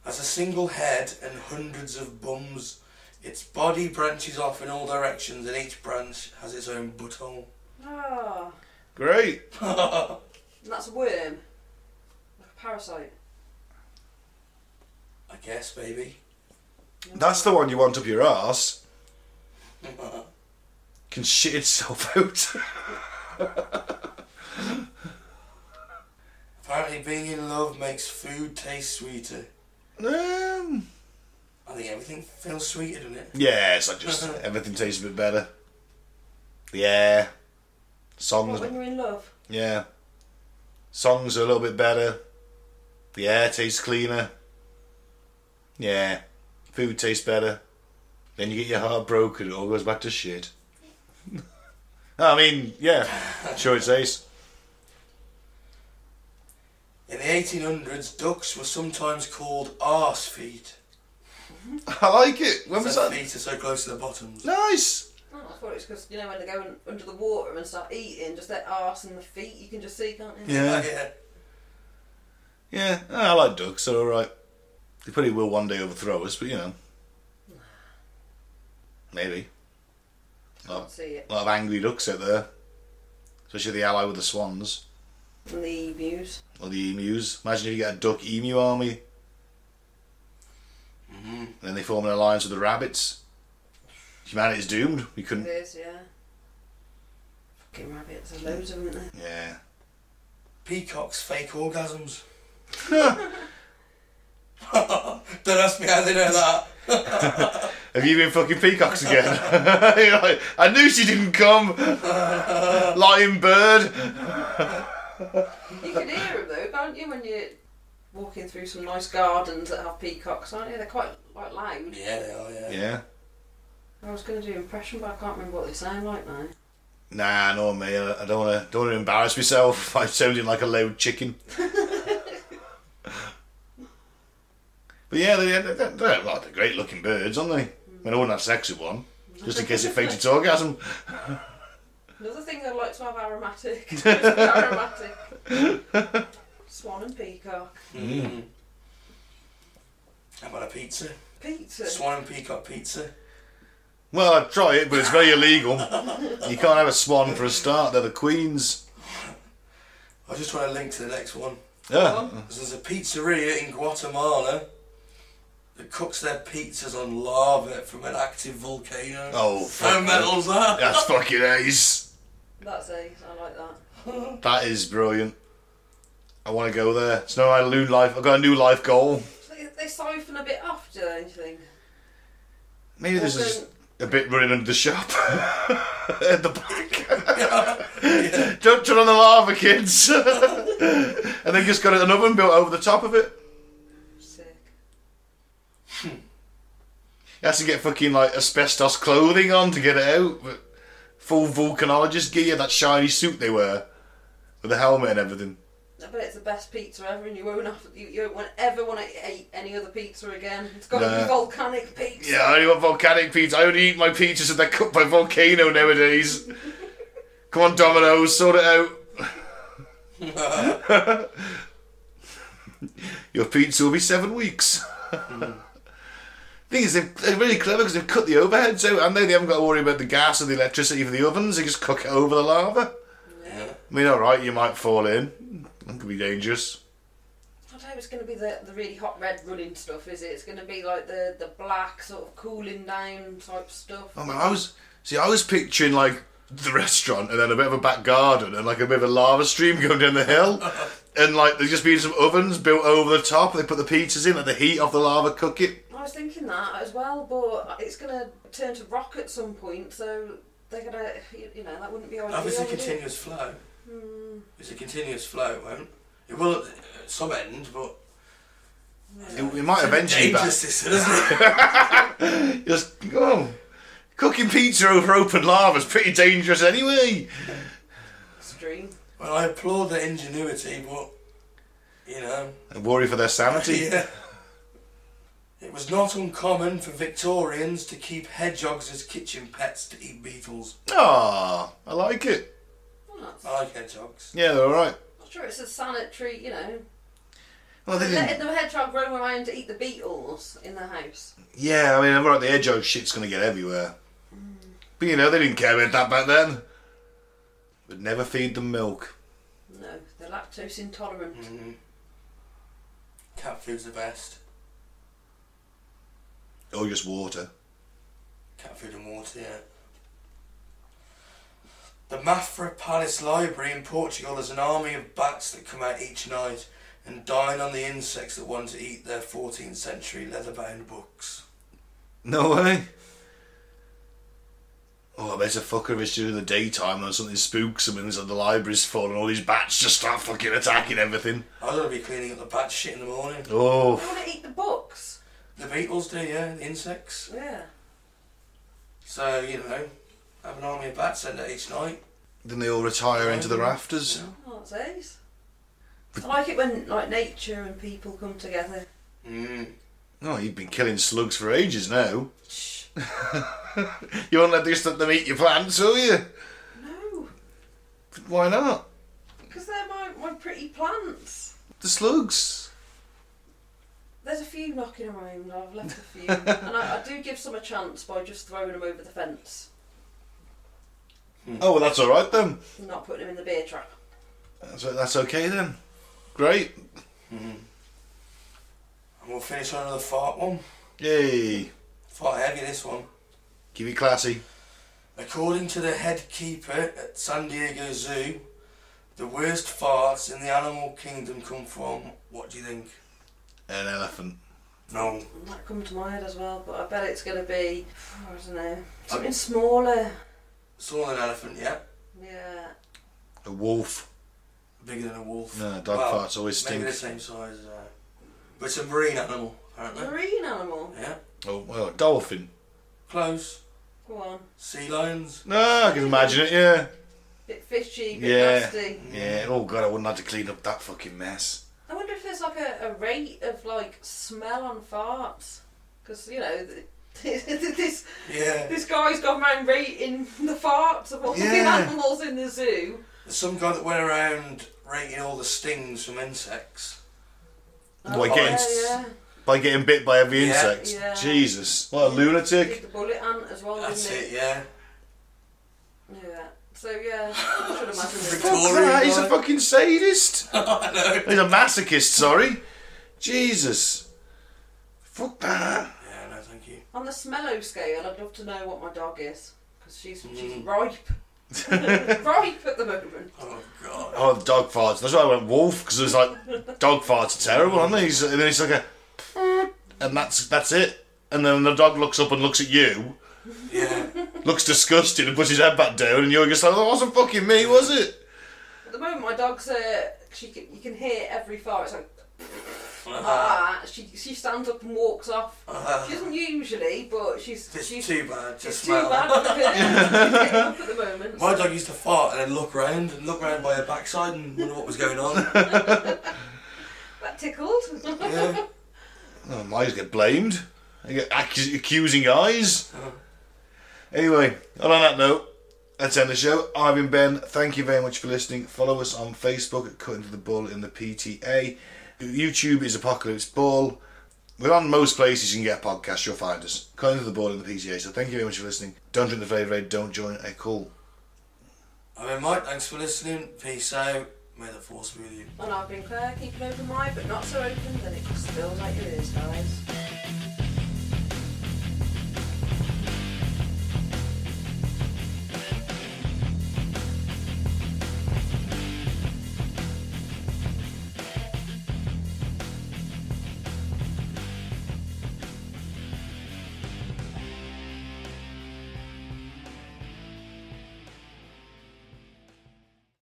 has a single head and hundreds of bums Its body branches off in all directions and each branch has its own butthole. Ah. Great. And that's a worm. Like a parasite. I guess, baby. That's the one you want up your arse. Can shit itself out. Apparently being in love makes food taste sweeter. I think everything feels sweeter, doesn't it? Yeah, it's like just everything tastes a bit better. Yeah. Songs. What, when you're in love? Yeah. Songs are a little bit better. The air tastes cleaner. Yeah. Food tastes better. Then you get your heart broken, it all goes back to shit. I mean, yeah. Sure it tastes. In the 1800s, ducks were sometimes called arse feet. I like it. When was Their that? feet are so close to the bottoms. Nice. Oh, I thought it was because, you know, when they go under the water and start eating, just their arse and the feet, you can just see, can't you? Yeah. Yeah. Yeah, I like ducks, they're alright. They probably will one day overthrow us, but you know. Maybe. Can't see it. A lot of angry ducks out there. Especially the ally with the swans. And the emus. Or the emus. Imagine if you get a duck emu army. Mm-hmm. And then they form an alliance with the rabbits. Humanity's doomed. We It couldn't. is, yeah. Fucking rabbits, there's loads of them, isn't there? Yeah. Peacocks fake orgasms. Don't ask me how they know that. Have you been fucking peacocks again? You're like, I knew she didn't come. Lying bird. You can hear them though, can't you, when you're walking through some nice gardens that have peacocks, aren't you? They're quite loud. Yeah, they are, yeah. Yeah. I was going to do an impression, but I can't remember what they sound like now. Nah, no, mate. I don't want to embarrass myself by sounding like a loud chicken. But yeah, they're great looking birds, aren't they? I mean, I wouldn't have sex with one, just in case it faked its orgasm. Another thing I'd like to have aromatic. Aromatic. Swan and peacock. Mm. How about a pizza? Pizza. Swan and peacock pizza. Well, I'd try it, but it's very illegal. You can't have a swan for a start, they're the queens. I just want to link to the next one. Yeah. There's a pizzeria in Guatemala that cooks their pizzas on lava from an active volcano. Oh, How fuck. metal's that? That's fucking ace. That's ace, I like that. That is brilliant. I want to go there. It's no new life. I've got a new life goal. They siphon a bit off, do they, don't you think? Maybe this is a bit running under the shop. At the back. Yeah. Don't turn on the lava, kids. And then just got an oven built over the top of it. Sick. You have to get fucking like asbestos clothing on to get it out. But full volcanologist gear, that shiny suit they wear. With the helmet and everything. I bet it's the best pizza ever, and you won't ever want to eat any other pizza again. It's got to be volcanic pizza. Yeah, I only want volcanic pizza. I only eat my pizzas if they're cooked by volcano nowadays. Come on, Domino's, sort it out. Your pizza will be 7 weeks. Thing is, they're really clever because they've cut the overheads out, and they haven't got to worry about the gas or the electricity for the ovens. They just cook it over the lava. Yeah. I mean, alright, you might fall in. That could be dangerous. I don't know it's going to be the really hot red running stuff, is it? It's going to be like the black sort of cooling down type stuff. Oh man, I was picturing like the restaurant and then a bit of a back garden and like a bit of a lava stream going down the hill. And like there's just been some ovens built over the top. They put the pizzas in, let the heat off the lava cook it. I was thinking that as well, but it's going to turn to rock at some point, so they're going to, you know, that wouldn't be ideal. It's a would it? continuous flow. It's a continuous flow, it won't. It will at some end, but... It might eventually back. Dangerous system, isn't it? Just, cooking pizza over open lava is pretty dangerous anyway. Extreme. Well, I applaud their ingenuity, but, you know... I worry for their sanity. Yeah. It was not uncommon for Victorians to keep hedgehogs as kitchen pets to eat beetles. Ah, I like it. Well, that's, I like hedgehogs. Yeah, they're alright. I'm sure it's a sanitary, you know. Well, they didn't. Letting the hedgehog roam around to eat the beetles in the house. Yeah, I mean, I'm right, the hedgehog shit's going to get everywhere. But you know, they didn't care about that back then. Would never feed them milk. No, they're lactose intolerant. Cat food's the best. Or just water. Cat food and water, yeah. The Mafra Palace Library in Portugal has an army of bats that come out each night and dine on the insects that want to eat their 14th century leather-bound books. No way. Oh, I bet a fucker if it's during the daytime and something spooks them and the library's full and all these bats just start fucking attacking everything. I was going to be cleaning up the bat shit in the morning. Oh. They want to eat the books. The beetles do, yeah, the insects. Yeah. So, you know, have an army of bats sent out each night. Then they all retire into the rafters. Yeah. Oh, that's ace. I like it when like nature and people come together. Oh, you've been killing slugs for ages now. Shh. You won't let them eat your plants, will you? No. Why not? Because they're my pretty plants. The slugs. There's a few knocking around. I've left a few. And I do give some a chance by just throwing them over the fence. Oh, well, that's alright then. And not putting them in the beer trap. That's okay then. Great. And we'll finish on another fart one. Yay. Fart heavy, this one. Keep it classy. According to the head keeper at San Diego Zoo, the worst farts in the animal kingdom come from, what do you think? An elephant. No. That come to my head as well, but I bet it's going to be, I don't know, something smaller. Smaller than an elephant, yeah. Yeah. A wolf. Bigger than a wolf. No, dog farts always stink. Maybe the same size as but it's a marine animal, apparently. Marine animal? Yeah. Oh, well, a dolphin. Close. Go on. Sea lions. No, I can imagine it, yeah. Bit fishy, bit nasty. Yeah, oh god, I wouldn't have to clean up that fucking mess. I wonder if there's like a rate of like smell on farts. Because, you know, this guy's gone around rating the farts of all the animals in the zoo. There's some guy that went around rating all the stings from insects. By getting bit by every insect. Yeah. Jesus, what a lunatic. Did the bullet ant as well, That's didn't it, he? yeah. Yeah. So yeah, I should imagine this. Fuck that, he's a fucking sadist. I know. He's a masochist, sorry. Jesus. Fuck that. Yeah, no, thank you. On the smello scale, I'd love to know what my dog is. Because she's ripe. Ripe at the moment. Oh, God. Oh, the dog farts. That's why I went wolf, because it was like, dog farts are terrible, aren't they? And then it's like a... And that's it. And then the dog looks up and looks at you. Yeah. Looks disgusted and puts his head back down, and you're just like, that wasn't fucking me, was it? At the moment, my dog's you can hear every fart. It's like she stands up and walks off. She doesn't usually, but she's too bad. She's too bad for her up at the moment. My dog used to fart and then look round by her backside and wonder what was going on. That tickled. Yeah. Oh, mine get blamed. I get accusing eyes. Anyway, on that note, let's end the show. I've been Ben. Thank you very much for listening. Follow us on Facebook at Cutting to the Bull in the PTA. YouTube is Apocalypse Bull. We're on most places you can get podcasts. You'll find us. Cutting to the Bull in the PTA. So thank you very much for listening. Don't drink the flavour aid. Don't join a cult. I've been Mike. Thanks for listening. Peace out. May the force be with you. And I've been Claire. Keep an open mind, but not so open that it just spills out your ears, guys.